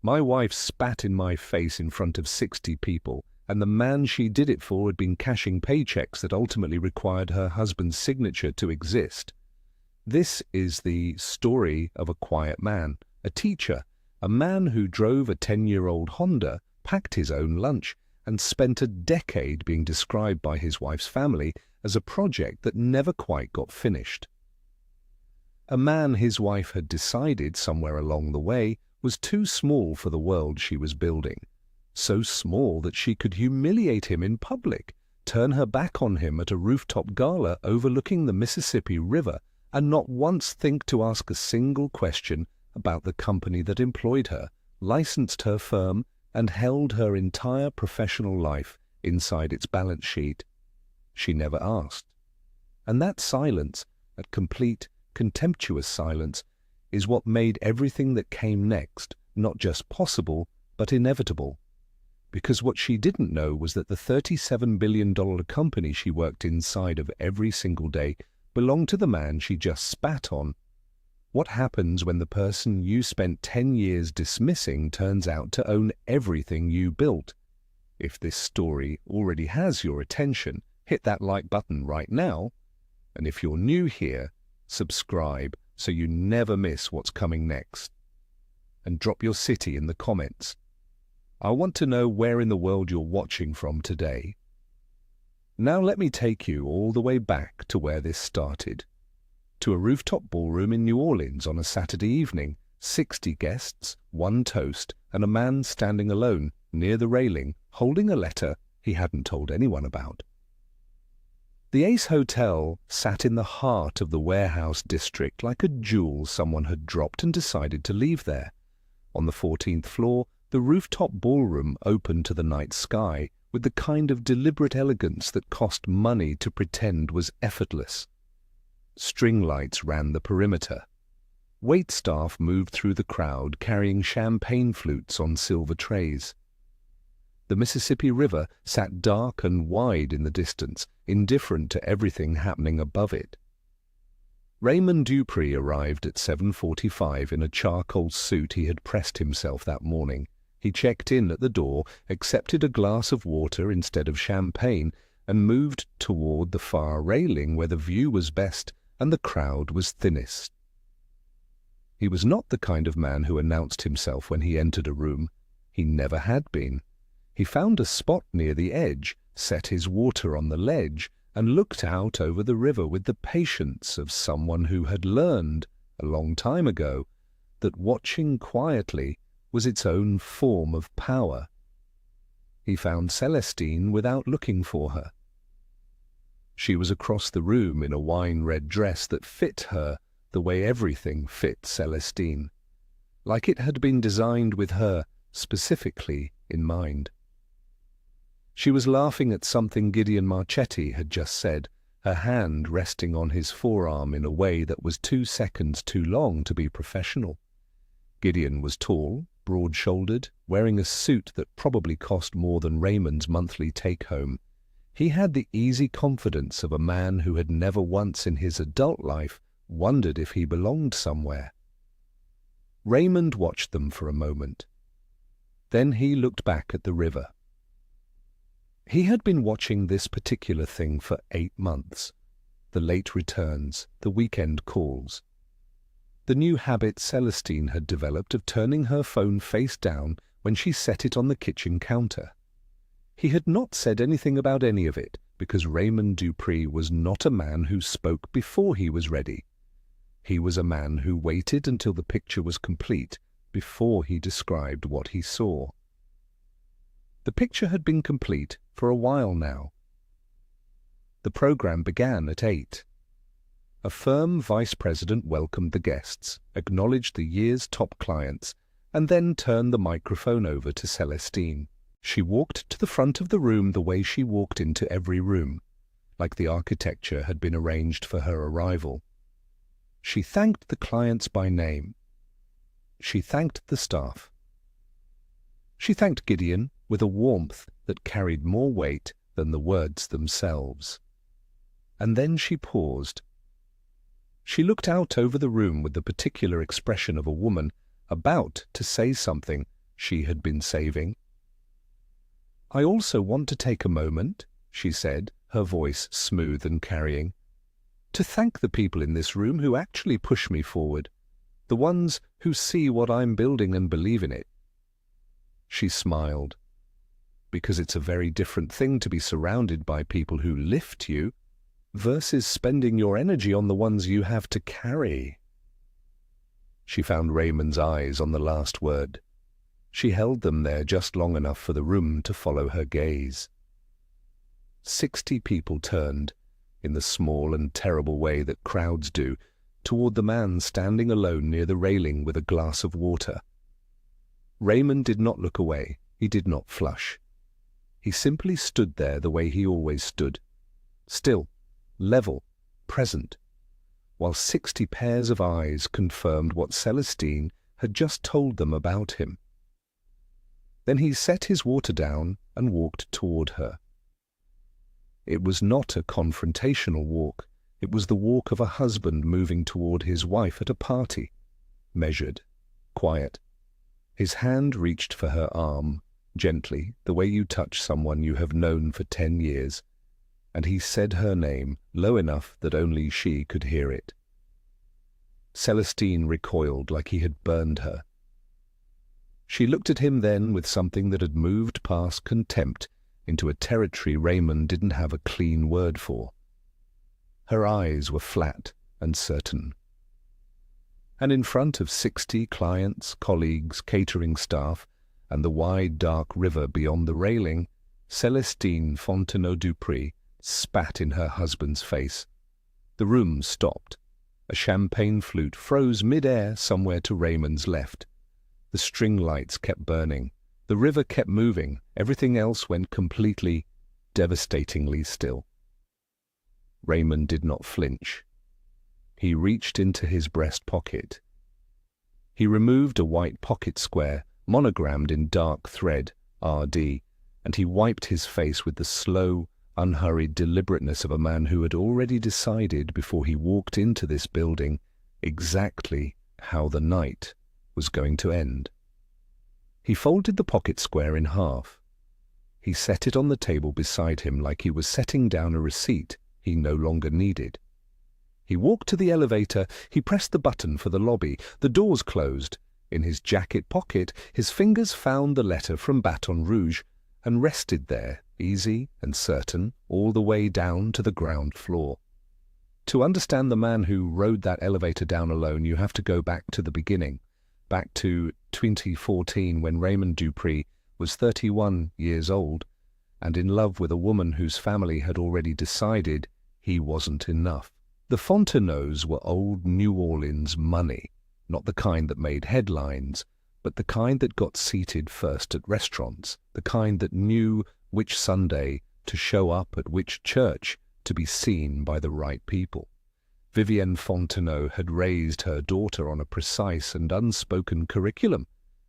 My wife spat in my face in front of 60 people, and the man she did it for had been cashing paychecks that ultimately required her husband's signature to exist. This is the story of a quiet man, a teacher, a man who drove a 10-year-old Honda, packed his own lunch, and spent a decade being described by his wife's family as a project that never quite got finished. A man his wife had decided somewhere along the way was too small for the world she was building, so small that she could humiliate him in public, turn her back on him at a rooftop gala overlooking the Mississippi River, and not once think to ask a single question about the company that employed her, licensed her firm, and held her entire professional life inside its balance sheet. She never asked. And that silence, that complete, contemptuous silence, is what made everything that came next not just possible, but inevitable. Because what she didn't know was that the $37 billion company she worked inside of every single day belonged to the man she just spat on. What happens when the person you spent 10 years dismissing turns out to own everything you built? If this story already has your attention, hit that like button right now. And if you're new here, subscribe so you never miss what's coming next. And drop your city in the comments. I want to know where in the world you're watching from today. Now let me take you all the way back to where this started. To a rooftop ballroom in New Orleans on a Saturday evening, 60 guests, one toast, and a man standing alone near the railing holding a letter he hadn't told anyone about. The Ace Hotel sat in the heart of the warehouse district like a jewel someone had dropped and decided to leave there. On the 14th floor, the rooftop ballroom opened to the night sky with the kind of deliberate elegance that cost money to pretend was effortless. String lights ran the perimeter. Waitstaff moved through the crowd carrying champagne flutes on silver trays. The Mississippi River sat dark and wide in the distance, indifferent to everything happening above it. Raymond Dupree arrived at 7:45 in a charcoal suit he had pressed himself that morning. He checked in at the door, accepted a glass of water instead of champagne, and moved toward the far railing where the view was best and the crowd was thinnest. He was not the kind of man who announced himself when he entered a room. He never had been. He found a spot near the edge, set his water on the ledge, and looked out over the river with the patience of someone who had learned, a long time ago, that watching quietly was its own form of power. He found Celestine without looking for her. She was across the room in a wine-red dress that fit her the way everything fit Celestine, like it had been designed with her specifically in mind. She was laughing at something Gideon Marchetti had just said, her hand resting on his forearm in a way that was 2 seconds too long to be professional. Gideon was tall, broad-shouldered, wearing a suit that probably cost more than Raymond's monthly take-home. He had the easy confidence of a man who had never once in his adult life wondered if he belonged somewhere. Raymond watched them for a moment. Then he looked back at the river. He had been watching this particular thing for 8 months. The late returns, the weekend calls. The new habit Celestine had developed of turning her phone face down when she set it on the kitchen counter. He had not said anything about any of it, because Raymond Dupree was not a man who spoke before he was ready. He was a man who waited until the picture was complete before he described what he saw. The picture had been complete for a while now. The program began at 8. A firm vice president welcomed the guests, acknowledged the year's top clients, and then turned the microphone over to Celestine. She walked to the front of the room the way she walked into every room, like the architecture had been arranged for her arrival. She thanked the clients by name. She thanked the staff. She thanked Gideon with a warmth that carried more weight than the words themselves. And then she paused. She looked out over the room with the particular expression of a woman about to say something she had been saving. "I also want to take a moment," she said, her voice smooth and carrying, "to thank the people in this room who actually push me forward, the ones who see what I'm building and believe in it." She smiled, because it's a very different thing to be surrounded by people who lift you versus spending your energy on the ones you have to carry. She found Raymond's eyes on the last word. She held them there just long enough for the room to follow her gaze. 60 people turned, in the small and terrible way that crowds do, toward the man standing alone near the railing with a glass of water. Raymond did not look away. He did not flush. He simply stood there the way he always stood, still, level, present, while 60 pairs of eyes confirmed what Celestine had just told them about him. Then he set his water down and walked toward her. It was not a confrontational walk. It was the walk of a husband moving toward his wife at a party, measured, quiet. His hand reached for her arm, gently, the way you touch someone you have known for 10 years, and he said her name low enough that only she could hear it. Celestine recoiled like he had burned her. She looked at him then with something that had moved past contempt into a territory Raymond didn't have a clean word for. Her eyes were flat and certain. And in front of 60 clients, colleagues, catering staff, and the wide dark river beyond the railing, Celestine Fontenot-Dupré spat in her husband's face. The room stopped. A champagne flute froze mid-air somewhere to Raymond's left. The string lights kept burning. The river kept moving. Everything else went completely, devastatingly still. Raymond did not flinch. He reached into his breast pocket. He removed a white pocket square, monogrammed in dark thread, RD, and he wiped his face with the slow, unhurried deliberateness of a man who had already decided before he walked into this building exactly how the night was going to end. He folded the pocket square in half. He set it on the table beside him like he was setting down a receipt he no longer needed. He walked to the elevator. He pressed the button for the lobby. The doors closed. In his jacket pocket, his fingers found the letter from Baton Rouge and rested there, easy and certain, all the way down to the ground floor. To understand the man who rode that elevator down alone, you have to go back to the beginning, back to 2014 when Raymond Dupré was 31 years old and in love with a woman whose family had already decided he wasn't enough. The Fontenots were old New Orleans money, not the kind that made headlines, but the kind that got seated first at restaurants, the kind that knew which Sunday to show up at which church to be seen by the right people. Vivienne Fontenot had raised her daughter on a precise and unspoken curriculum.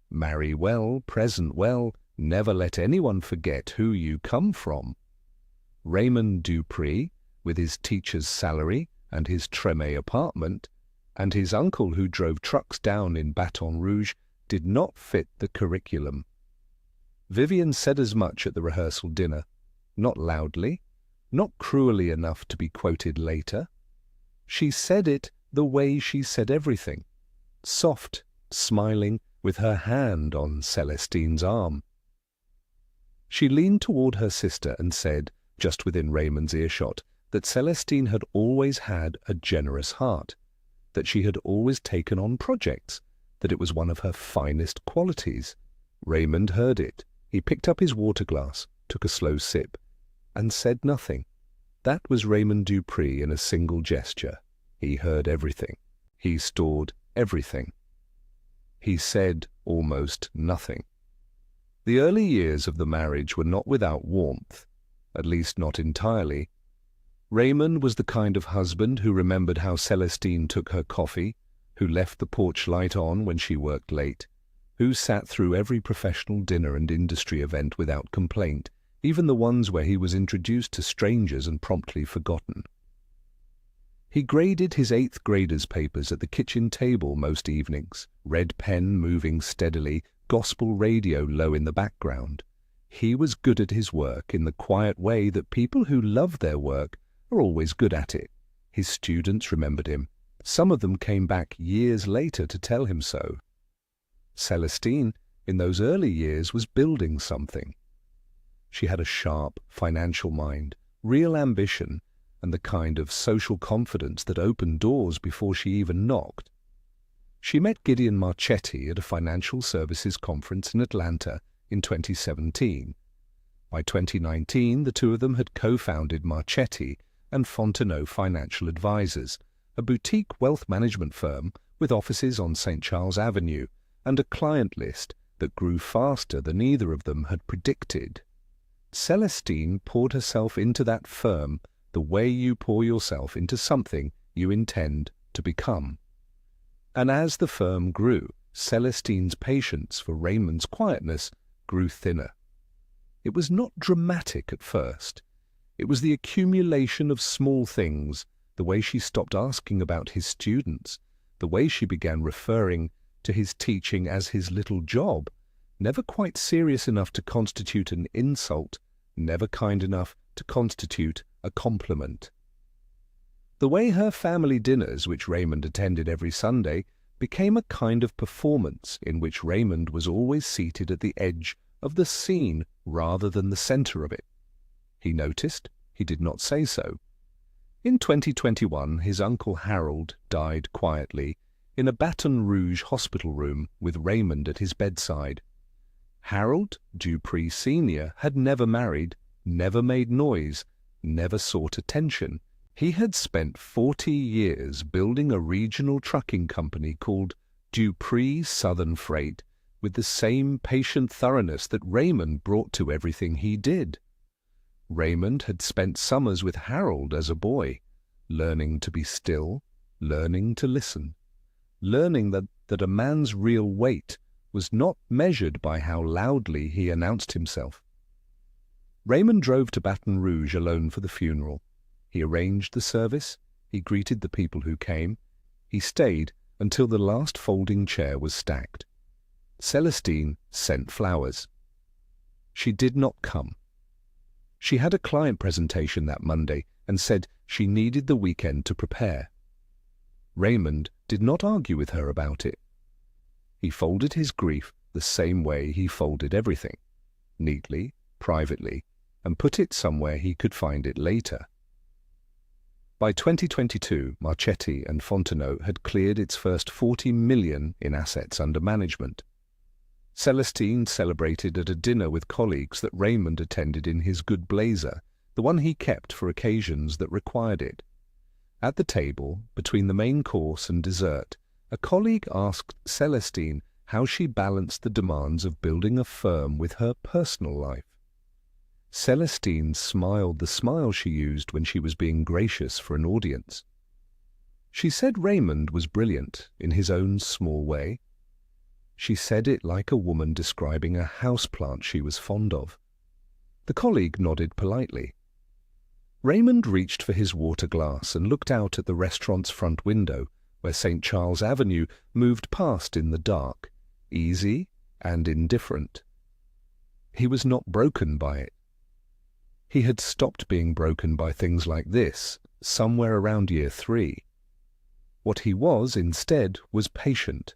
Marry well, present well, never let anyone forget who you come from. Raymond Dupré, with his teacher's salary and his Treme apartment, and his uncle who drove trucks down in Baton Rouge, did not fit the curriculum. Vivienne said as much at the rehearsal dinner, not loudly, not cruelly enough to be quoted later. She said it the way she said everything, soft, smiling, with her hand on Celestine's arm. She leaned toward her sister and said, just within Raymond's earshot, that Celestine had always had a generous heart, that she had always taken on projects, that it was one of her finest qualities. Raymond heard it. He picked up his water glass, took a slow sip, and said nothing. That was Raymond Dupré in a single gesture. He heard everything. He stored everything. He said almost nothing. The early years of the marriage were not without warmth, at least not entirely. Raymond was the kind of husband who remembered how Celestine took her coffee, who left the porch light on when she worked late, who sat through every professional dinner and industry event without complaint, even the ones where he was introduced to strangers and promptly forgotten. He graded his 8th graders' papers at the kitchen table most evenings, red pen moving steadily, gospel radio low in the background. He was good at his work in the quiet way that people who love their work are always good at it. His students remembered him. Some of them came back years later to tell him so. Celestine, in those early years, was building something. She had a sharp financial mind, real ambition, and the kind of social confidence that opened doors before she even knocked. She met Gideon Marchetti at a financial services conference in Atlanta in 2017. By 2019, the two of them had co-founded Marchetti and Fontenot Financial Advisors, a boutique wealth management firm with offices on St. Charles Avenue and a client list that grew faster than either of them had predicted. Celestine poured herself into that firm the way you pour yourself into something you intend to become. And as the firm grew, Celestine's patience for Raymond's quietness grew thinner. It was not dramatic at first. It was the accumulation of small things, the way she stopped asking about his students, the way she began referring to his teaching as his little job, never quite serious enough to constitute an insult, never kind enough to constitute a compliment. The way her family dinners, which Raymond attended every Sunday, became a kind of performance in which Raymond was always seated at the edge of the scene rather than the center of it. He noticed, he did not say so. In 2021, his uncle Harold died quietly in a Baton Rouge hospital room with Raymond at his bedside. Harold Dupree Sr. had never married, never made noise, never sought attention. He had spent 40 years building a regional trucking company called Dupree Southern Freight with the same patient thoroughness that Raymond brought to everything he did. Raymond had spent summers with Harold as a boy, learning to be still, learning to listen, learning that a man's real weight was not measured by how loudly he announced himself. Raymond drove to Baton Rouge alone for the funeral. He arranged the service, he greeted the people who came, he stayed until the last folding chair was stacked. Celestine sent flowers. She did not come. She had a client presentation that Monday and said she needed the weekend to prepare. Raymond did not argue with her about it. He folded his grief the same way he folded everything, neatly, privately, and put it somewhere he could find it later. By 2022, Marchetti and Fontenot had cleared its first 40 million in assets under management. Celestine celebrated at a dinner with colleagues that Raymond attended in his good blazer, the one he kept for occasions that required it. At the table, between the main course and dessert, a colleague asked Celestine how she balanced the demands of building a firm with her personal life. Celestine smiled the smile she used when she was being gracious for an audience. She said Raymond was brilliant in his own small way. She said it like a woman describing a houseplant she was fond of. The colleague nodded politely. Raymond reached for his water glass and looked out at the restaurant's front window, where St. Charles Avenue moved past in the dark, easy and indifferent. He was not broken by it. He had stopped being broken by things like this somewhere around year 3. What he was, instead, was patient.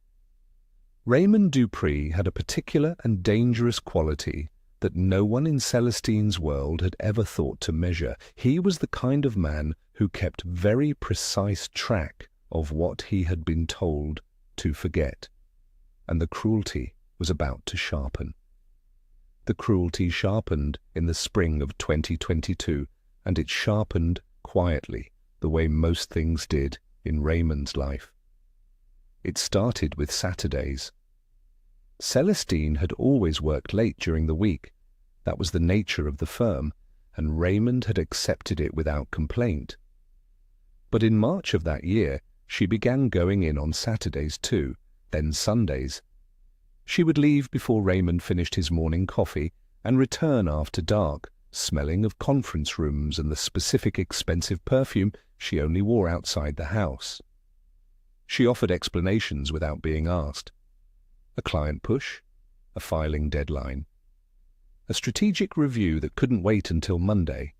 Raymond Dupree had a particular and dangerous quality that no one in Celestine's world had ever thought to measure. He was the kind of man who kept very precise track of what he had been told to forget, and the cruelty was about to sharpen. The cruelty sharpened in the spring of 2022, and it sharpened quietly, the way most things did in Raymond's life. It started with Saturdays. Celestine had always worked late during the week. That was the nature of the firm, and Raymond had accepted it without complaint. But in March of that year, she began going in on Saturdays too, then Sundays. She would leave before Raymond finished his morning coffee and return after dark, smelling of conference rooms and the specific expensive perfume she only wore outside the house. She offered explanations without being asked. A client push? a filing deadline. A strategic review that couldn't wait until Monday.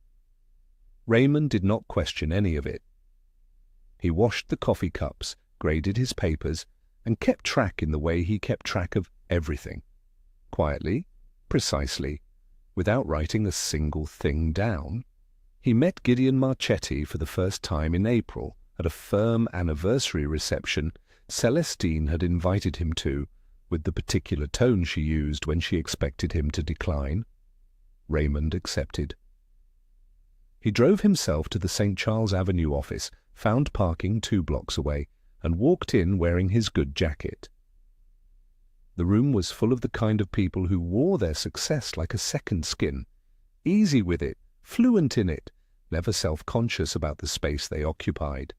Raymond did not question any of it. He washed the coffee cups, graded his papers, and kept track in the way he kept track of everything. Quietly, precisely, without writing a single thing down. He met Gideon Marchetti for the first time in April at a firm anniversary reception Celestine had invited him to, with the particular tone she used when she expected him to decline. Raymond accepted. He drove himself to the St. Charles Avenue office, found parking 2 blocks away, and walked in wearing his good jacket. The room was full of the kind of people who wore their success like a second skin, easy with it, fluent in it, never self-conscious about the space they occupied.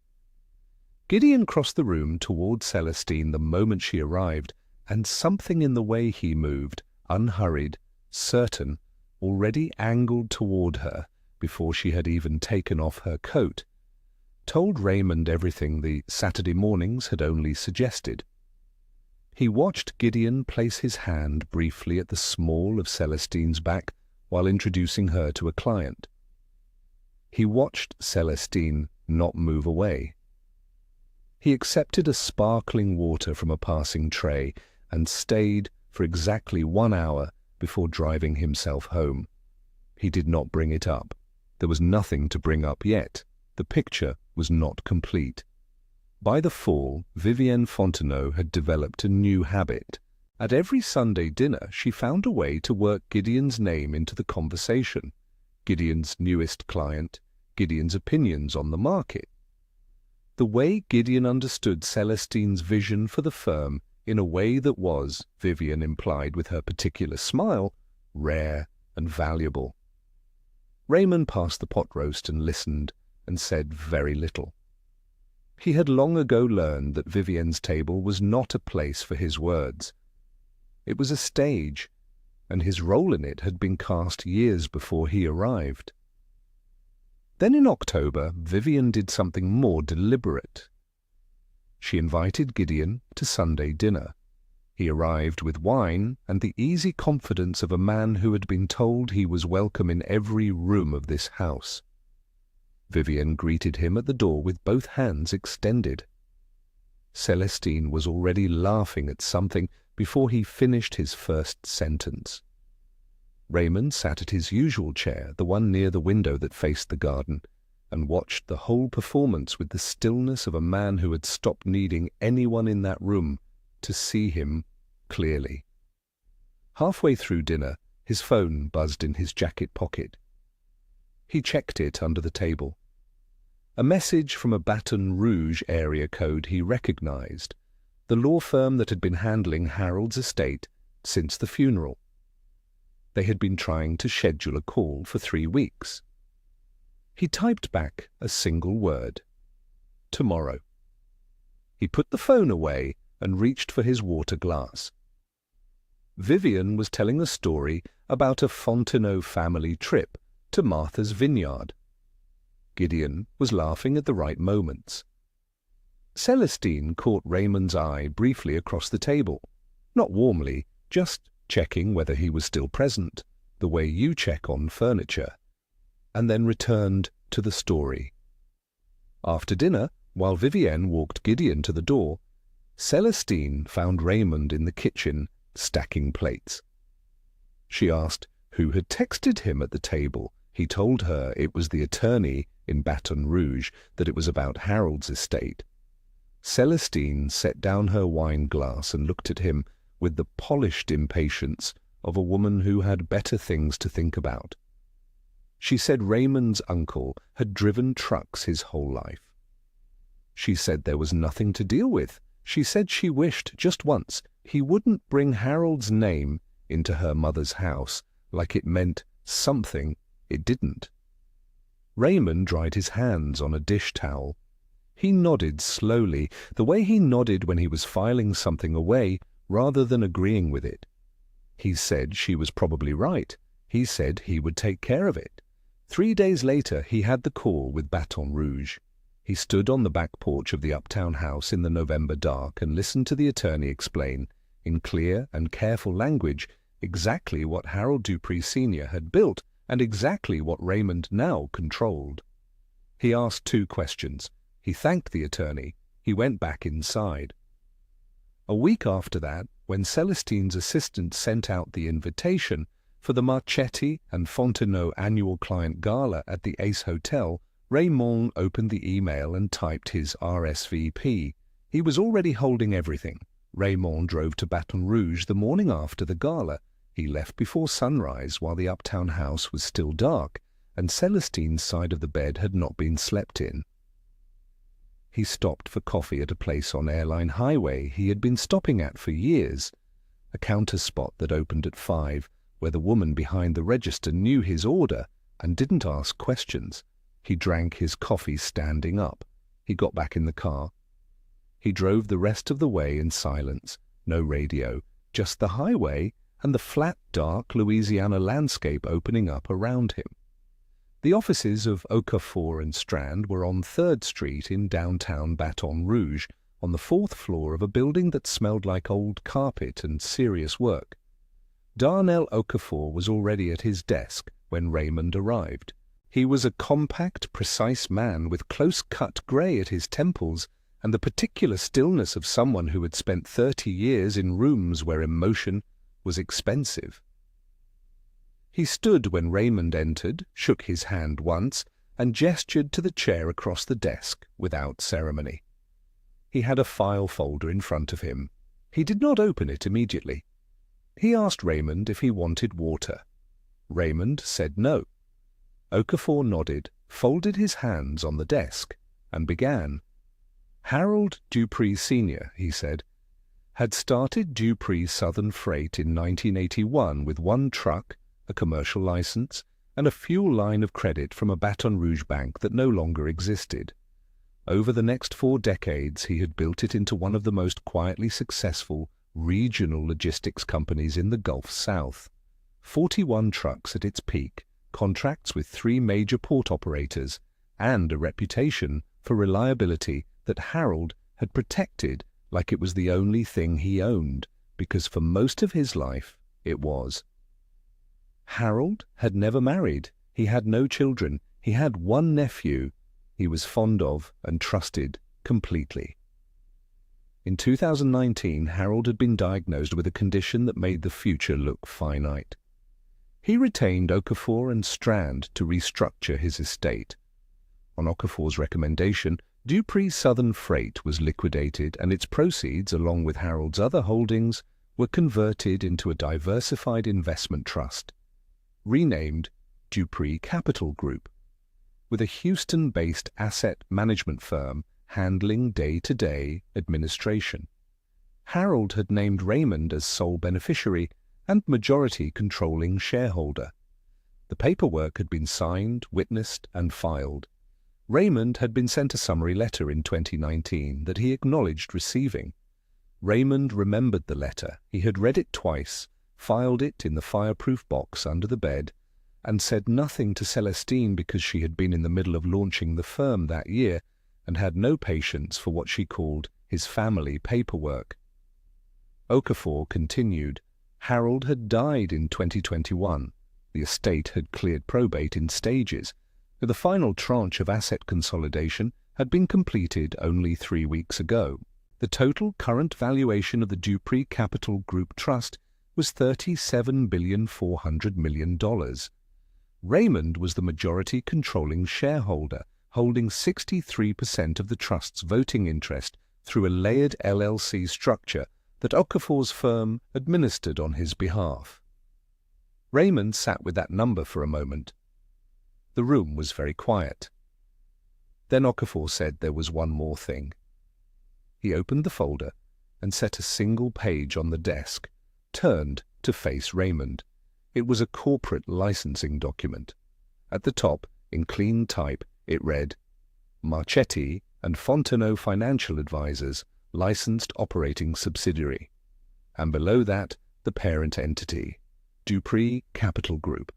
Gideon crossed the room toward Celestine the moment she arrived, and something in the way he moved, unhurried, certain, already angled toward her before she had even taken off her coat, told Raymond everything the Saturday mornings had only suggested. He watched Gideon place his hand briefly at the small of Celestine's back while introducing her to a client. He watched Celestine not move away. He accepted a sparkling water from a passing tray and stayed for exactly 1 hour before driving himself home. He did not bring it up. There was nothing to bring up yet. The picture was not complete. By the fall, Vivienne Fontenot had developed a new habit. At every Sunday dinner, she found a way to work Gideon's name into the conversation. Gideon's newest client, Gideon's opinions on the market. The way Gideon understood Celestine's vision for the firm in a way that was, Vivienne implied with her particular smile, rare and valuable. Raymond passed the pot roast and listened, and said very little. He had long ago learned that Vivienne's table was not a place for his words. It was a stage, and his role in it had been cast years before he arrived. Then in October, Vivienne did something more deliberate. She invited Gideon to Sunday dinner. He arrived with wine and the easy confidence of a man who had been told he was welcome in every room of this house. Vivienne greeted him at the door with both hands extended. Celestine was already laughing at something before he finished his first sentence. Raymond sat at his usual chair, the one near the window that faced the garden, and watched the whole performance with the stillness of a man who had stopped needing anyone in that room to see him clearly. Halfway through dinner, his phone buzzed in his jacket pocket. He checked it under the table. A message from a Baton Rouge area code he recognized, the law firm that had been handling Harold's estate since the funeral. They had been trying to schedule a call for 3 weeks. He typed back a single word: tomorrow. He put the phone away and reached for his water glass. Vivienne was telling a story about a Fontenot family trip to Martha's Vineyard. Gideon was laughing at the right moments. Celestine caught Raymond's eye briefly across the table, not warmly, just checking whether he was still present, the way you check on furniture, and then returned to the story. After dinner, while Vivienne walked Gideon to the door, Celestine found Raymond in the kitchen, stacking plates. She asked who had texted him at the table. He told her it was the attorney in Baton Rouge, that it was about Harold's estate. Celestine set down her wine glass and looked at him with the polished impatience of a woman who had better things to think about. She said Raymond's uncle had driven trucks his whole life. She said there was nothing to deal with. She said she wished just once he wouldn't bring Harold's name into her mother's house like it meant something it didn't. Raymond dried his hands on a dish towel. He nodded slowly, the way he nodded when he was filing something away rather than agreeing with it. He said she was probably right. He said he would take care of it. 3 days later he had the call with Baton Rouge. He stood on the back porch of the uptown house in the November dark and listened to the attorney explain in clear and careful language, exactly what Harold Dupree Sr. had built and exactly what Raymond now controlled. He asked 2 questions. He thanked the attorney. He went back inside. A week after that, when Celestine's assistant sent out the invitation for the Marchetti and Fontenot annual client gala at the Ace Hotel, Raymond opened the email and typed his RSVP. He was already holding everything. Raymond drove to Baton Rouge the morning after the gala. He left before sunrise while the uptown house was still dark, and Celestine's side of the bed had not been slept in. He stopped for coffee at a place on Airline Highway he had been stopping at for years, a counter spot that opened at 5, where the woman behind the register knew his order and didn't ask questions. He drank his coffee standing up. He got back in the car. He drove the rest of the way in silence, no radio, just the highway and the flat, dark Louisiana landscape opening up around him. The offices of Okafor and Strand were on 3rd Street in downtown Baton Rouge, on the 4th floor of a building that smelled like old carpet and serious work. Darnell Okafor was already at his desk when Raymond arrived. He was a compact, precise man with close-cut grey at his temples and the particular stillness of someone who had spent 30 years in rooms where emotion was expensive. He stood when Raymond entered, shook his hand once, and gestured to the chair across the desk without ceremony. He had a file folder in front of him. He did not open it immediately. He asked Raymond if he wanted water. Raymond said no. Okafor nodded, folded his hands on the desk, and began. Harold Dupree Sr., he said, had started Dupree Southern Freight in 1981 with 1 truck, a commercial license, and a fuel line of credit from a Baton Rouge bank that no longer existed. Over the next 4 decades, he had built it into one of the most quietly successful regional logistics companies in the Gulf South. 41 trucks at its peak, contracts with 3 major port operators, and a reputation for reliability that Harold had protected like it was the only thing he owned, because for most of his life it was. Harold had never married. He had no children. He had 1 nephew he was fond of and trusted completely. In 2019, Harold had been diagnosed with a condition that made the future look finite. He retained Okafor and Strand to restructure his estate. On Okafor's recommendation, Dupree Southern Freight was liquidated and its proceeds, along with Harold's other holdings, were converted into a diversified investment trust, renamed Dupree Capital Group, with a Houston-based asset management firm handling day-to-day administration. Harold had named Raymond as sole beneficiary and majority controlling shareholder. The paperwork had been signed, witnessed, and filed. Raymond had been sent a summary letter in 2019 that he acknowledged receiving. Raymond remembered the letter. He had read it twice, filed it in the fireproof box under the bed, and said nothing to Celestine because she had been in the middle of launching the firm that year and had no patience for what she called his family paperwork. Okafor continued. Harold had died in 2021. The estate had cleared probate in stages. The final tranche of asset consolidation had been completed only 3 weeks ago. The total current valuation of the Dupree Capital Group Trust was $37.4 billion. Raymond was the majority controlling shareholder, holding 63% of the trust's voting interest through a layered LLC structure that Okafor's firm administered on his behalf. Raymond sat with that number for a moment. The room was very quiet. Then Okafor said there was one more thing. He opened the folder and set a single page on the desk, turned to face Raymond. It was a corporate licensing document. At the top, in clean type, it read, Marchetti and Fontenot Financial Advisors, licensed operating subsidiary. And below that, the parent entity, Dupree Capital Group.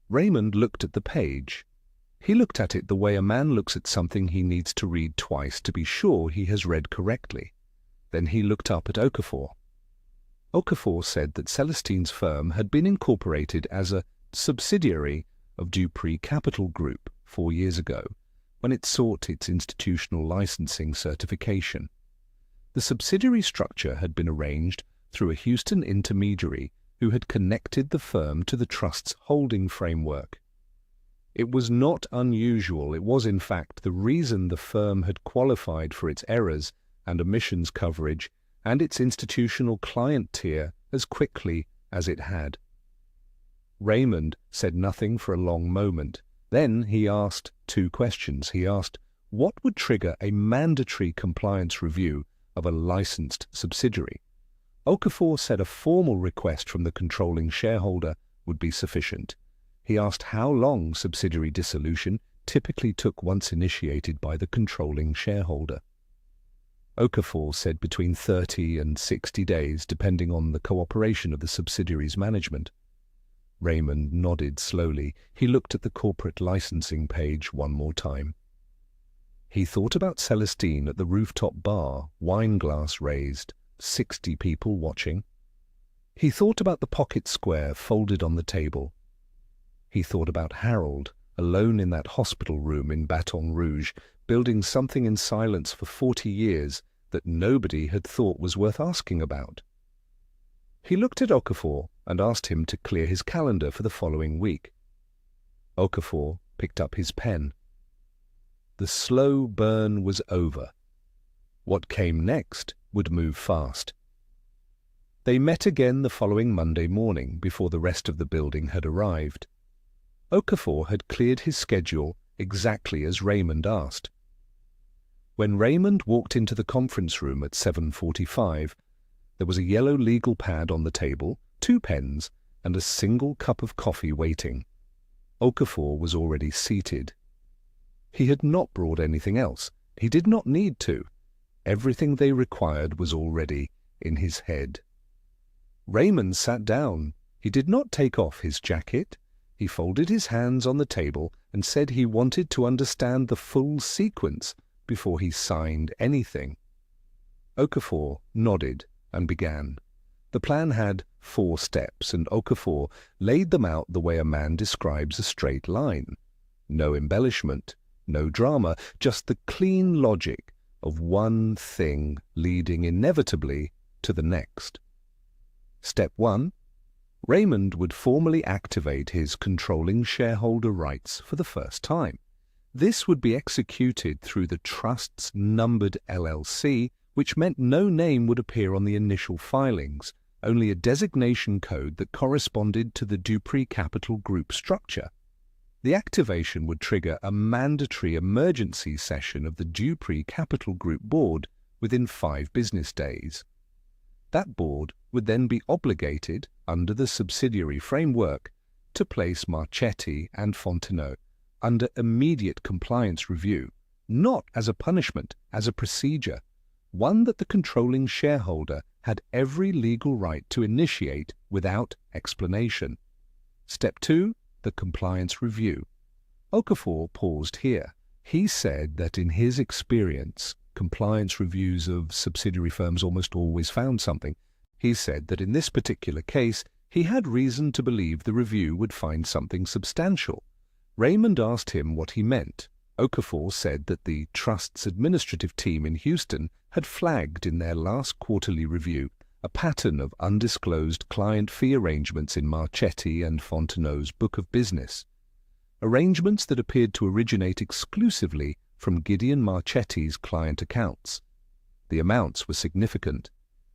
Raymond looked at the page. He looked at it the way a man looks at something he needs to read twice to be sure he has read correctly. Then he looked up at Okafor. Okafor said that Celestine's firm had been incorporated as a subsidiary of Dupree Capital Group 4 years ago, when it sought its institutional licensing certification. The subsidiary structure had been arranged through a Houston intermediary who had connected the firm to the trust's holding framework. It was not unusual, it was in fact the reason the firm had qualified for its errors and omissions coverage and its institutional client tier as quickly as it had. Raymond said nothing for a long moment. Then he asked 2 questions. He asked, what would trigger a mandatory compliance review of a licensed subsidiary? Okafor said a formal request from the controlling shareholder would be sufficient. He asked how long subsidiary dissolution typically took once initiated by the controlling shareholder. Okafor said between 30 and 60 days, depending on the cooperation of the subsidiary's management. Raymond nodded slowly. He looked at the corporate licensing page one more time. He thought about Celestine at the rooftop bar, wine glass raised, 60 people watching. He thought about the pocket square folded on the table. He thought about Harold, alone in that hospital room in Baton Rouge, building something in silence for 40 years that nobody had thought was worth asking about. He looked at Okafor and asked him to clear his calendar for the following week. Okafor picked up his pen. The slow burn was over. What came next would move fast. They met again the following Monday morning before the rest of the building had arrived. Okafor had cleared his schedule exactly as Raymond asked. When Raymond walked into the conference room at 7:45, there was a yellow legal pad on the table, 2 pens, and a single cup of coffee waiting. Okafor was already seated. He had not brought anything else. He did not need to. Everything they required was already in his head. Raymond sat down. He did not take off his jacket. He folded his hands on the table and said he wanted to understand the full sequence before he signed anything. Okafor nodded and began. The plan had 4 steps, and Okafor laid them out the way a man describes a straight line. No embellishment, no drama, just the clean logic of one thing leading inevitably to the next. Step 1. Raymond would formally activate his controlling shareholder rights for the first time. This would be executed through the trust's numbered LLC, which meant no name would appear on the initial filings, only a designation code that corresponded to the Dupree Capital Group structure. The activation would trigger a mandatory emergency session of the Dupree Capital Group board within 5 business days. That board would then be obligated, under the subsidiary framework, to place Marchetti and Fontenot under immediate compliance review, not as a punishment, as a procedure, one that the controlling shareholder had every legal right to initiate without explanation. Step 2. The compliance review. Okafor paused here. He said that in his experience, compliance reviews of subsidiary firms almost always found something. He said that in this particular case, he had reason to believe the review would find something substantial. Raymond asked him what he meant. Okafor said that the trust's administrative team in Houston had flagged in their last quarterly review a pattern of undisclosed client fee arrangements in Marchetti and Fontenot's book of business, arrangements that appeared to originate exclusively from Gideon Marchetti's client accounts. The amounts were significant.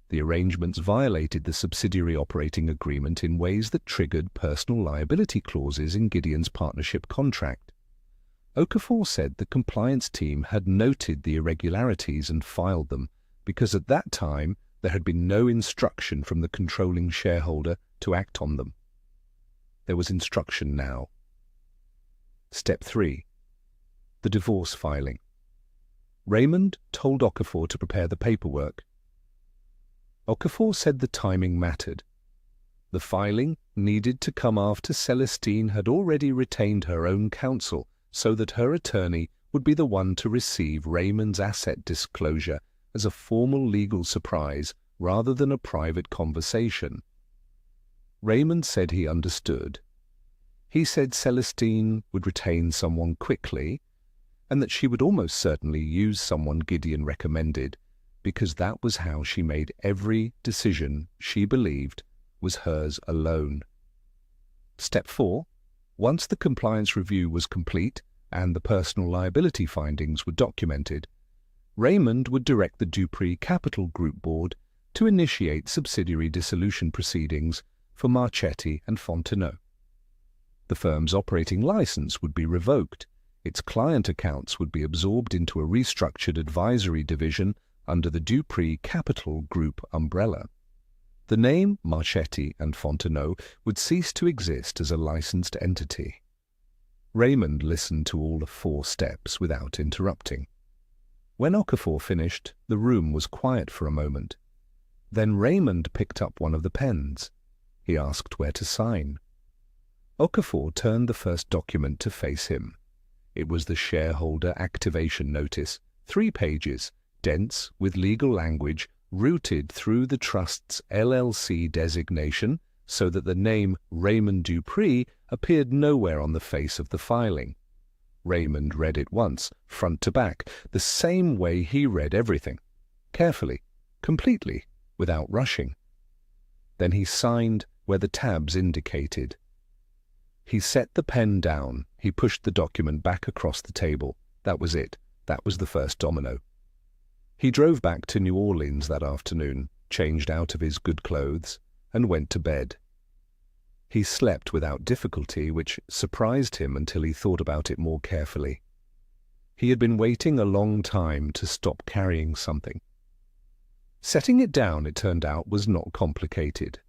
The arrangements violated the subsidiary operating agreement in ways that triggered personal liability clauses in Gideon's partnership contract. Okafor said the compliance team had noted the irregularities and filed them because at that time there had been no instruction from the controlling shareholder to act on them. There was instruction now. Step 3. The divorce filing. Raymond told Okafor to prepare the paperwork. Okafor said the timing mattered. The filing needed to come after Celestine had already retained her own counsel so that her attorney would be the one to receive Raymond's asset disclosure as a formal legal surprise rather than a private conversation. Raymond said he understood. He said Celestine would retain someone quickly, and that she would almost certainly use someone Gideon recommended, because that was how she made every decision she believed was hers alone. Step 4. Once the compliance review was complete and the personal liability findings were documented, Raymond would direct the Dupree Capital Group Board to initiate subsidiary dissolution proceedings for Marchetti and Fontenot. The firm's operating license would be revoked. Its client accounts would be absorbed into a restructured advisory division under the Dupree Capital Group umbrella. The name Marchetti and Fontenot would cease to exist as a licensed entity. Raymond listened to all the 4 steps without interrupting. When Okafor finished, the room was quiet for a moment. Then Raymond picked up one of the pens. He asked where to sign. Okafor turned the first document to face him. It was the shareholder activation notice, 3 pages, dense with legal language, routed through the trust's LLC designation so that the name Raymond Dupree appeared nowhere on the face of the filing. Raymond read it once, front to back, the same way he read everything, carefully, completely, without rushing. Then he signed where the tabs indicated. He set the pen down. He pushed the document back across the table. That was it. That was the first domino. He drove back to New Orleans that afternoon, changed out of his good clothes, and went to bed. He slept without difficulty, which surprised him until he thought about it more carefully. He had been waiting a long time to stop carrying something. Setting it down, it turned out, was not complicated.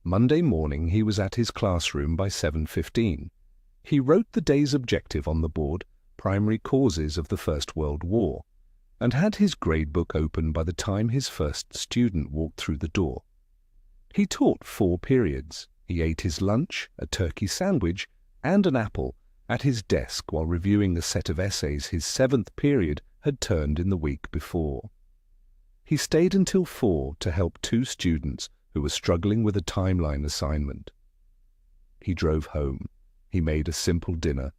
Monday morning he was at his classroom by 7:15. He wrote the day's objective on the board, Primary Causes of the First World War, and had his gradebook open by the time his first student walked through the door. He taught 4 periods. He ate his lunch, a turkey sandwich, and an apple at his desk while reviewing a set of essays his 7th period had turned in the week before. He stayed until 4 to help 2 students who were struggling with a timeline assignment. He drove home. He made a simple dinner.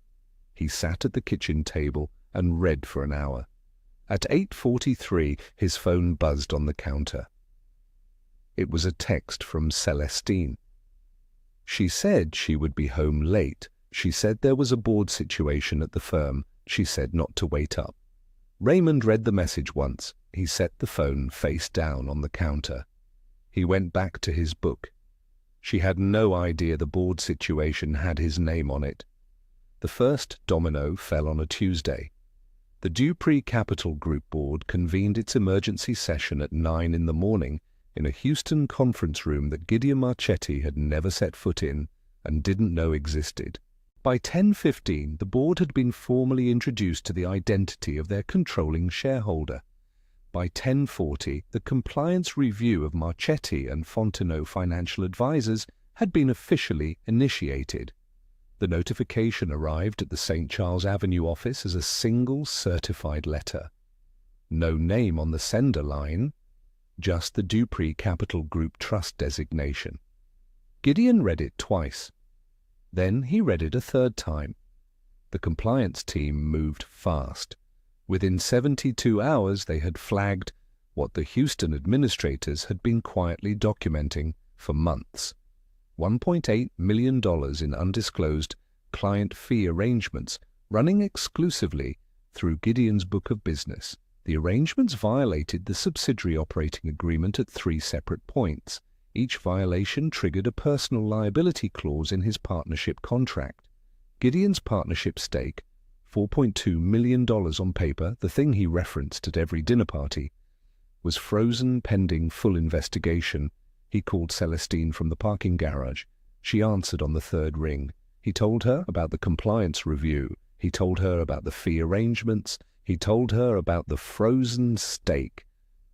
He sat at the kitchen table and read for an hour. At 8:43, his phone buzzed on the counter. It was a text from Celestine. She said she would be home late. She said there was a board situation at the firm. She said not to wait up. Raymond read the message once. He set the phone face down on the counter. He went back to his book. She had no idea the board situation had his name on it. The first domino fell on a Tuesday. The Dupree Capital Group Board convened its emergency session at 9 in the morning in a Houston conference room that Gideon Marchetti had never set foot in and didn't know existed. By 10:15, the board had been formally introduced to the identity of their controlling shareholder. By 10:40, the compliance review of Marchetti and Fontenot Financial Advisors had been officially initiated. The notification arrived at the St. Charles Avenue office as a single certified letter. No name on the sender line, just the Dupree Capital Group Trust designation. Gideon read it twice. Then he read it a 3rd time. The compliance team moved fast. Within 72 hours they had flagged what the Houston administrators had been quietly documenting for months. $1.8 million in undisclosed client fee arrangements running exclusively through Gideon's book of business. The arrangements violated the subsidiary operating agreement at 3 separate points. Each violation triggered a personal liability clause in his partnership contract. Gideon's partnership stake, $4.2 million on paper, the thing he referenced at every dinner party, was frozen pending full investigation. He called Celestine from the parking garage. She answered on the 3rd ring. He told her about the compliance review. He told her about the fee arrangements. He told her about the frozen stake.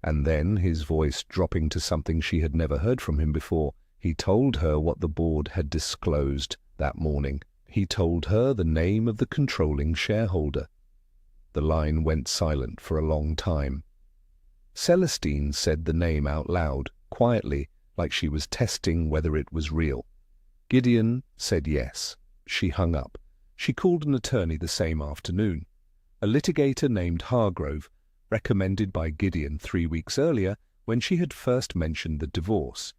And then, his voice dropping to something she had never heard from him before, he told her what the board had disclosed that morning. He told her the name of the controlling shareholder. The line went silent for a long time. Celestine said the name out loud. quietly, like she was testing whether it was real. Gideon said yes. She hung up. She called an attorney the same afternoon, a litigator named Hargrove, recommended by Gideon 3 weeks earlier when she had first mentioned the divorce.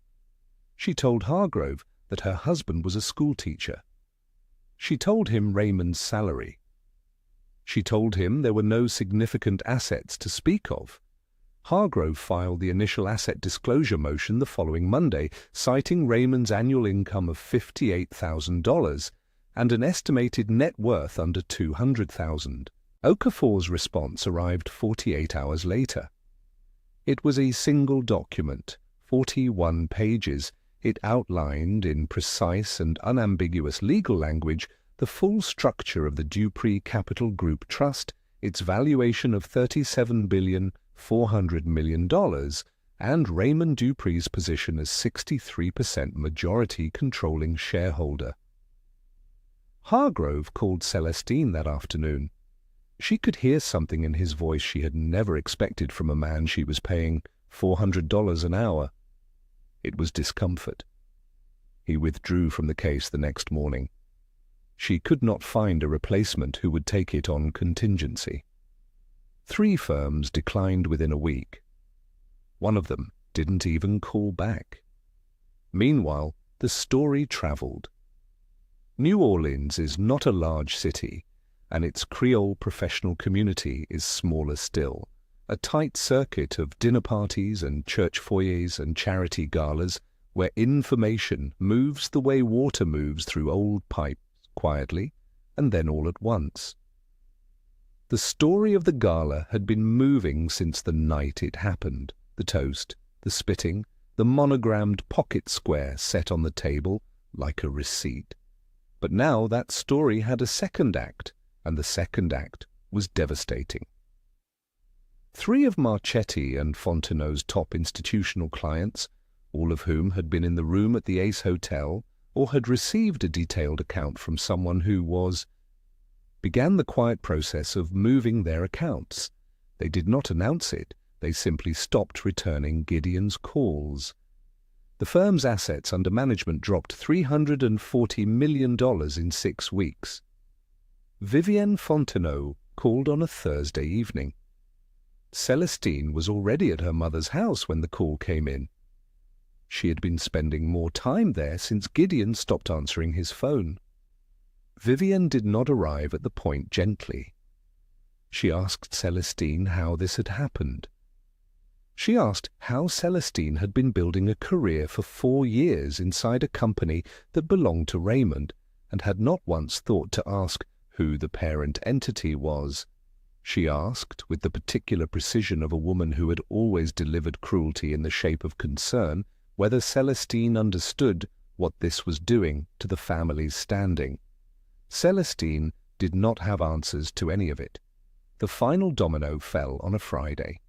She told Hargrove that her husband was a schoolteacher. She told him Raymond's salary. She told him there were no significant assets to speak of. Hargrove filed the initial asset disclosure motion the following Monday, citing Raymond's annual income of $58,000 and an estimated net worth under $200,000. Okafor's response arrived 48 hours later. It was a single document, 41 pages. It outlined, in precise and unambiguous legal language, the full structure of the Dupree Capital Group Trust, its valuation of $37.4 billion, and Raymond Dupree's position as 63% majority controlling shareholder. Hargrove called Celestine that afternoon. She could hear something in his voice she had never expected from a man she was paying $400 an hour. It was discomfort. He withdrew from the case the next morning. She could not find a replacement who would take it on contingency. 3 firms declined within a week. One of them didn't even call back. Meanwhile, the story traveled. New Orleans is not a large city, and its Creole professional community is smaller still. A tight circuit of dinner parties and church foyers and charity galas where information moves the way water moves through old pipes, quietly, and then all at once. The story of the gala had been moving since the night it happened. The toast, the spitting, the monogrammed pocket square set on the table like a receipt. But now that story had a second act, and the second act was devastating. 3 of Marchetti and Fontenot's top institutional clients, all of whom had been in the room at the Ace Hotel or had received a detailed account from someone who began the quiet process of moving their accounts. They did not announce it. They simply stopped returning Gideon's calls. The firm's assets under management dropped $340 million in 6 weeks. Vivienne Fontenot called on a Thursday evening. Celestine was already at her mother's house when the call came in. She had been spending more time there since Gideon stopped answering his phone. Vivienne did not arrive at the point gently. She asked Celestine how this had happened. She asked how Celestine had been building a career for 4 years inside a company that belonged to Raymond and had not once thought to ask who the parent entity was. She asked, with the particular precision of a woman who had always delivered cruelty in the shape of concern, whether Celestine understood what this was doing to the family's standing. Celestine did not have answers to any of it. The final domino fell on a Friday.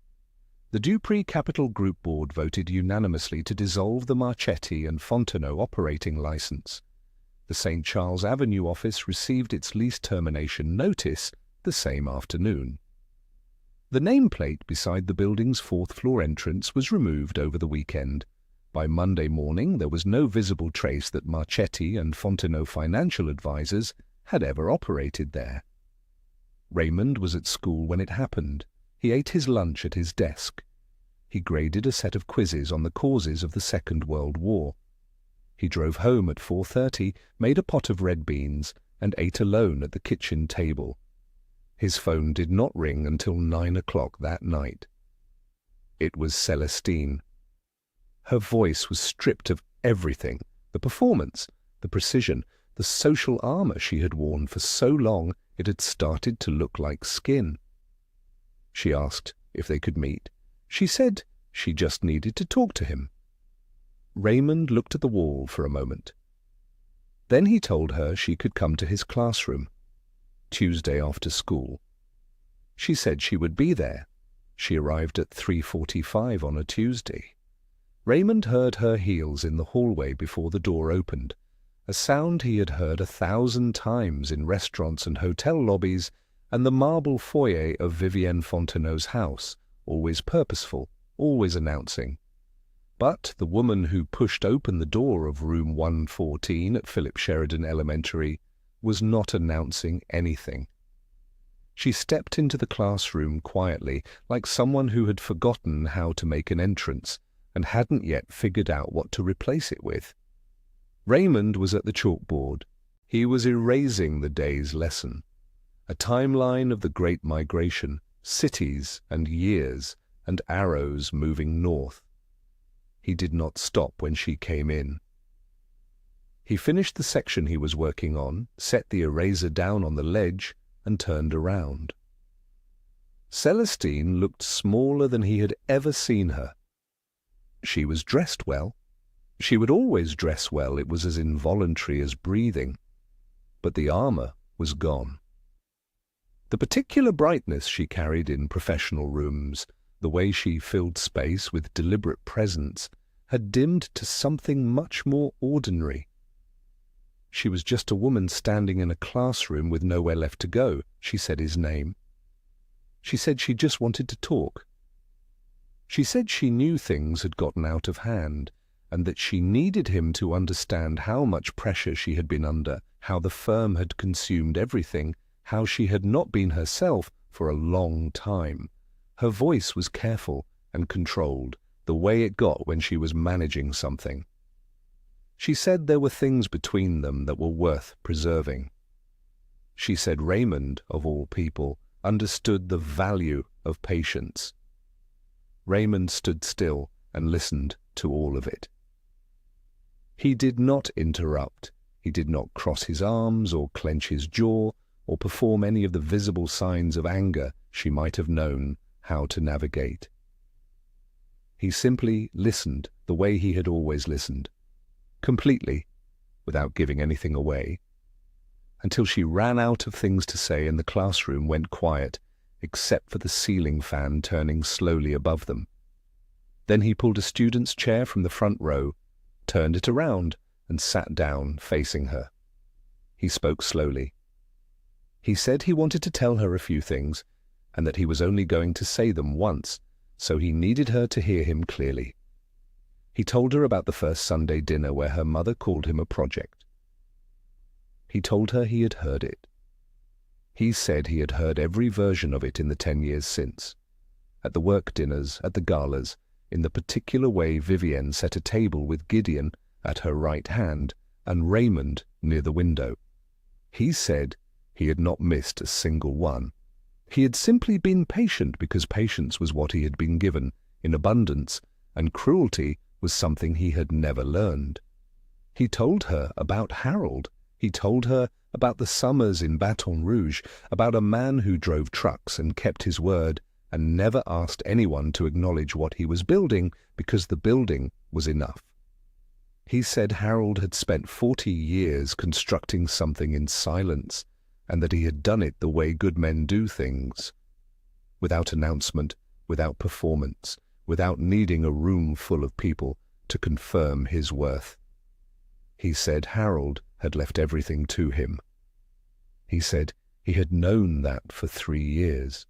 The Dupree Capital Group Board voted unanimously to dissolve the Marchetti and Fontenot operating license. The St. Charles Avenue office received its lease termination notice the same afternoon. The nameplate beside the building's 4th-floor entrance was removed over the weekend. By Monday morning, there was no visible trace that Marchetti and Fontenot financial advisors had ever operated there. Raymond was at school when it happened. He ate his lunch at his desk. He graded a set of quizzes on the causes of the Second World War. He drove home at 4:30, made a pot of red beans, and ate alone at the kitchen table. His phone did not ring until 9 o'clock that night. It was Celestine. Her voice was stripped of everything, the performance, the precision, the social armor she had worn for so long it had started to look like skin. She asked if they could meet. She said she just needed to talk to him. Raymond looked at the wall for a moment. Then he told her she could come to his classroom, Tuesday after school. She said she would be there. She arrived at 3:45 on a Tuesday. Raymond heard her heels in the hallway before the door opened, a sound he had heard 1,000 times in restaurants and hotel lobbies and the marble foyer of Vivienne Fontenot's house, always purposeful, always announcing. But the woman who pushed open the door of room 114 at Philip Sheridan Elementary was not announcing anything. She stepped into the classroom quietly, like someone who had forgotten how to make an entrance and hadn't yet figured out what to replace it with. Raymond was at the chalkboard. He was erasing the day's lesson. A timeline of the Great Migration, cities and years, and arrows moving north. He did not stop when she came in. He finished the section he was working on, set the eraser down on the ledge, and turned around. Celestine looked smaller than he had ever seen her. She was dressed well. She would always dress well, it was as involuntary as breathing. But the armor was gone. The particular brightness she carried in professional rooms, the way she filled space with deliberate presence, had dimmed to something much more ordinary. She was just a woman standing in a classroom with nowhere left to go. She said his name. She said she just wanted to talk. She said she knew things had gotten out of hand, and that she needed him to understand how much pressure she had been under, how the firm had consumed everything, how she had not been herself for a long time. Her voice was careful and controlled, the way it got when she was managing something. She said there were things between them that were worth preserving. She said Raymond, of all people, understood the value of patience. Raymond stood still and listened to all of it. He did not interrupt. He did not cross his arms or clench his jaw or perform any of the visible signs of anger she might have known how to navigate. He simply listened the way he had always listened, completely, without giving anything away, until she ran out of things to say and the classroom went quiet, except for the ceiling fan turning slowly above them. Then he pulled a student's chair from the front row, turned it around, and sat down facing her. He spoke slowly. He said he wanted to tell her a few things, and that he was only going to say them once, so he needed her to hear him clearly. He told her about the first Sunday dinner where her mother called him a project. He told her he had heard it. He said he had heard every version of it in the 10 years since. At the work dinners, at the galas, in the particular way Vivienne set a table with Gideon at her right hand and Raymond near the window. He said he had not missed a single one. He had simply been patient because patience was what he had been given in abundance, and cruelty was something he had never learned. He told her about Harold. He told her about the summers in Baton Rouge, about a man who drove trucks and kept his word and never asked anyone to acknowledge what he was building because the building was enough. He said Harold had spent 40 years constructing something in silence, and that he had done it the way good men do things, without announcement, without performance, without needing a room full of people to confirm his worth. He said Harold had left everything to him. He said he had known that for 3 years.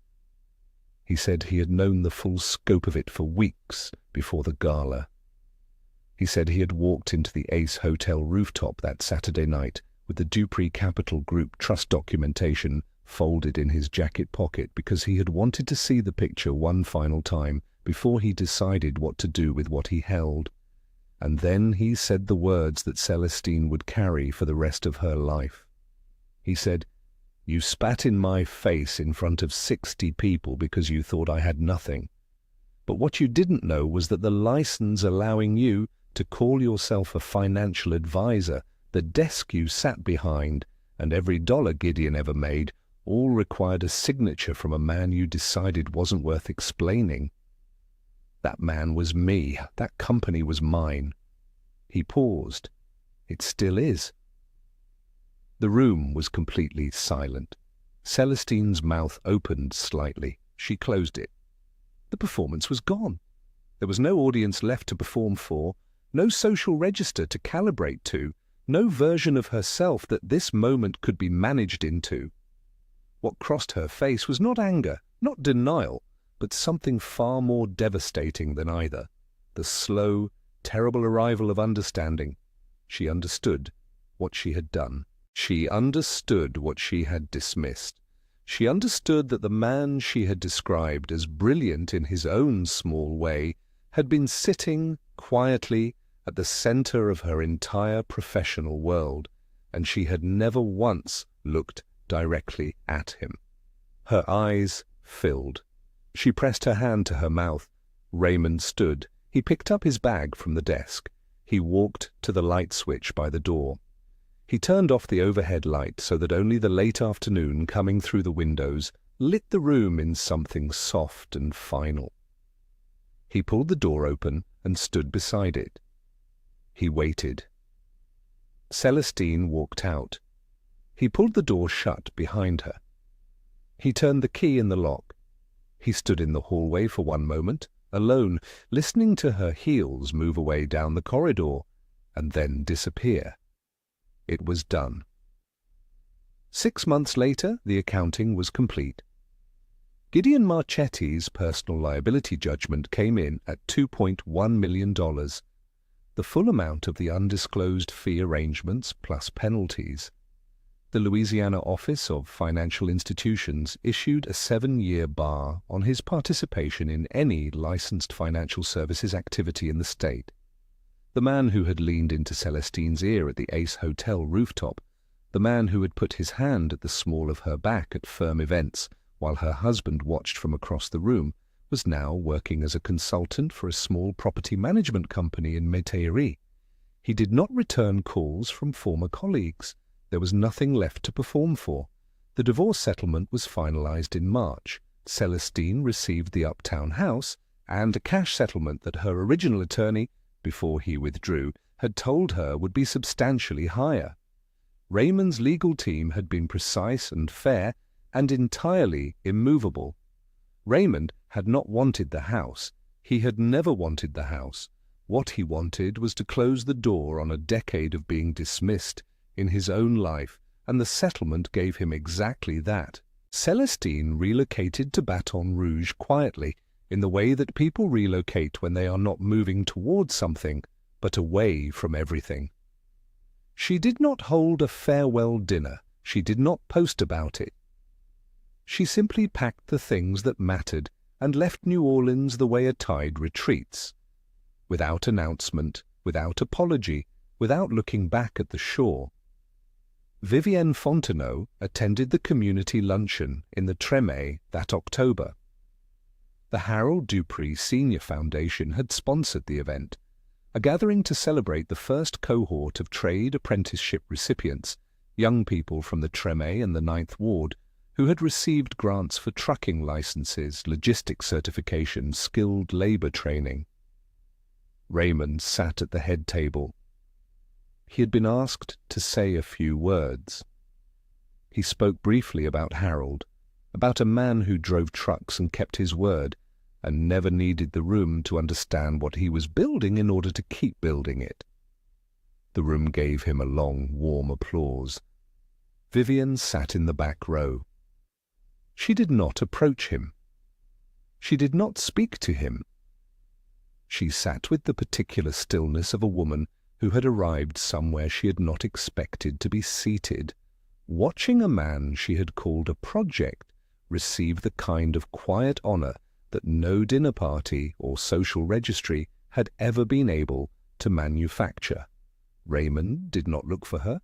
He said he had known the full scope of it for weeks before the gala. He said he had walked into the Ace Hotel rooftop that Saturday night with the Dupree Capital Group trust documentation folded in his jacket pocket because he had wanted to see the picture one final time before he decided what to do with what he held. And then he said the words that Celestine would carry for the rest of her life. He said, "You spat in my face in front of 60 people because you thought I had nothing. But what you didn't know was that the license allowing you to call yourself a financial advisor, the desk you sat behind, and every dollar Gideon ever made, all required a signature from a man you decided wasn't worth explaining. That man was me. That company was mine." He paused. "It still is." The room was completely silent. Celestine's mouth opened slightly. She closed it. The performance was gone. There was no audience left to perform for, no social register to calibrate to, no version of herself that this moment could be managed into. What crossed her face was not anger, not denial, but something far more devastating than either: the slow, terrible arrival of understanding. She understood what she had done. She understood what she had dismissed. She understood that the man she had described as brilliant in his own small way had been sitting quietly at the center of her entire professional world, and she had never once looked directly at him. Her eyes filled. She pressed her hand to her mouth. Raymond stood. He picked up his bag from the desk. He walked to the light switch by the door. He turned off the overhead light so that only the late afternoon coming through the windows lit the room in something soft and final. He pulled the door open and stood beside it. He waited. Celestine walked out. He pulled the door shut behind her. He turned the key in the lock. He stood in the hallway for one moment, alone, listening to her heels move away down the corridor and then disappear. It was done. 6 months later, the accounting was complete. Gideon Marchetti's personal liability judgment came in at $2.1 million. The full amount of the undisclosed fee arrangements plus penalties. The Louisiana Office of Financial Institutions issued a 7-year bar on his participation in any licensed financial services activity in the state. The man who had leaned into Celestine's ear at the Ace Hotel rooftop, the man who had put his hand at the small of her back at firm events while her husband watched from across the room, was now working as a consultant for a small property management company in Metairie. He did not return calls from former colleagues. There was nothing left to perform for. The divorce settlement was finalized in March. Celestine received the uptown house and a cash settlement that her original attorney, before he withdrew, had told her would be substantially higher. Raymond's legal team had been precise and fair and entirely immovable. Raymond had not wanted the house. He had never wanted the house. What he wanted was to close the door on a decade of being dismissed in his own life, and the settlement gave him exactly that. Celestine relocated to Baton Rouge quietly, in the way that people relocate when they are not moving towards something, but away from everything. She did not hold a farewell dinner. She did not post about it. She simply packed the things that mattered and left New Orleans the way a tide retreats, without announcement, without apology, without looking back at the shore. Vivienne Fontenot attended the community luncheon in the Treme that October. The Harold Dupree Senior Foundation had sponsored the event, a gathering to celebrate the first cohort of trade apprenticeship recipients, young people from the Treme and the Ninth Ward, who had received grants for trucking licenses, logistics certification, skilled labor training. Raymond sat at the head table. He had been asked to say a few words. He spoke briefly about Harold, about a man who drove trucks and kept his word, and never needed the room to understand what he was building in order to keep building it. The room gave him a long, warm applause. Vivienne sat in the back row. She did not approach him. She did not speak to him. She sat with the particular stillness of a woman who had arrived somewhere she had not expected to be seated, watching a man she had called a project receive the kind of quiet honor that no dinner party or social registry had ever been able to manufacture. Raymond did not look for her.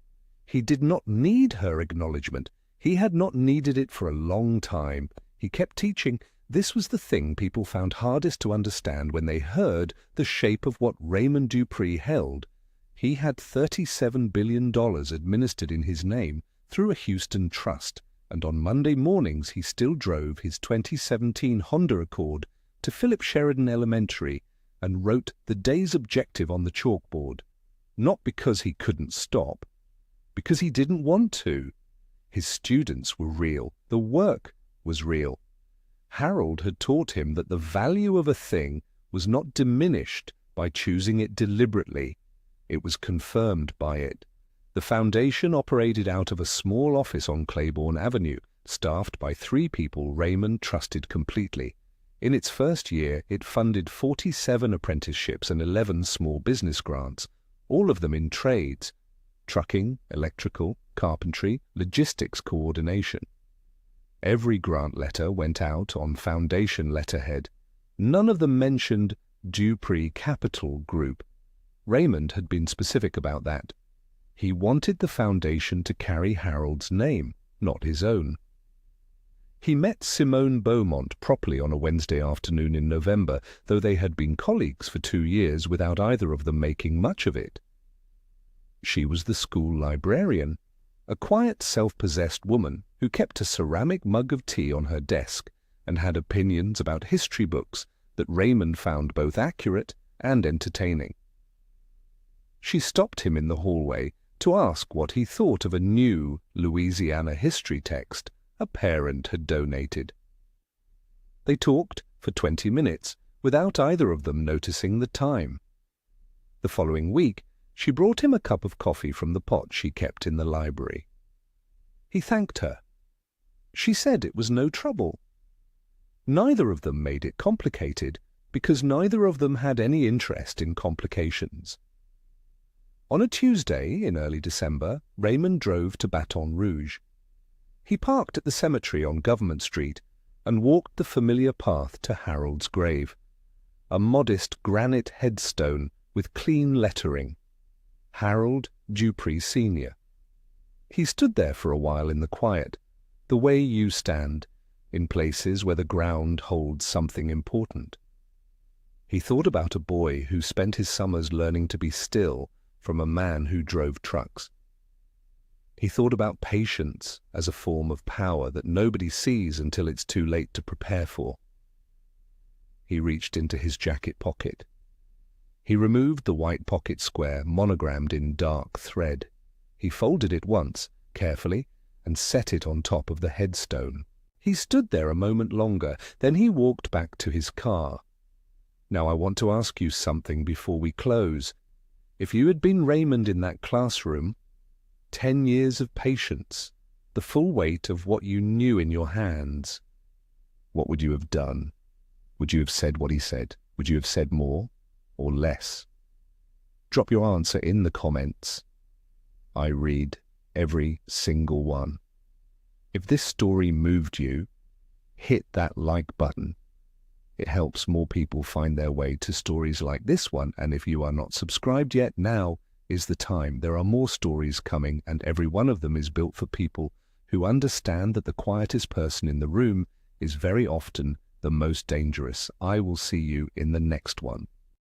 He did not need her acknowledgement. He had not needed it for a long time. He kept teaching. This was the thing people found hardest to understand when they heard the shape of what Raymond Dupree held. He had $37 billion administered in his name through a Houston trust, and on Monday mornings he still drove his 2017 Honda Accord to Philip Sheridan Elementary and wrote the day's objective on the chalkboard, not because he couldn't stop, because he didn't want to. His students were real. The work was real. Harold had taught him that the value of a thing was not diminished by choosing it deliberately. It was confirmed by it. The foundation operated out of a small office on Claiborne Avenue, staffed by 3 people Raymond trusted completely. In its first year, it funded 47 apprenticeships and 11 small business grants, all of them in trades: trucking, electrical, carpentry, logistics coordination. Every grant letter went out on foundation letterhead. None of them mentioned Dupree Capital Group. Raymond had been specific about that. He wanted the foundation to carry Harold's name, not his own. He met Simone Beaumont properly on a Wednesday afternoon in November, though they had been colleagues for 2 years without either of them making much of it. She was the school librarian, a quiet, self-possessed woman who kept a ceramic mug of tea on her desk and had opinions about history books that Raymond found both accurate and entertaining. She stopped him in the hallway to ask what he thought of a new Louisiana history text a parent had donated. They talked for 20 minutes without either of them noticing the time. The following week, she brought him a cup of coffee from the pot she kept in the library. He thanked her. She said it was no trouble. Neither of them made it complicated, because neither of them had any interest in complications. On a Tuesday in early December, Raymond drove to Baton Rouge. He parked at the cemetery on Government Street and walked the familiar path to Harold's grave, a modest granite headstone with clean lettering: Harold Dupree Sr. He stood there for a while in the quiet, the way you stand, in places where the ground holds something important. He thought about a boy who spent his summers learning to be still from a man who drove trucks. He thought about patience as a form of power that nobody sees until it's too late to prepare for. He reached into his jacket pocket. He removed the white pocket square monogrammed in dark thread. He folded it once, carefully, and set it on top of the headstone. He stood there a moment longer, then he walked back to his car. Now I want to ask you something before we close. If you had been Raymond in that classroom, 10 years of patience, the full weight of what you knew in your hands, what would you have done? Would you have said what he said? Would you have said more or less? Drop your answer in the comments. I read every single one. If this story moved you, hit that like button. It helps more people find their way to stories like this one, and if you are not subscribed yet, now is the time. There are more stories coming, and every one of them is built for people who understand that the quietest person in the room is very often the most dangerous. I will see you in the next one.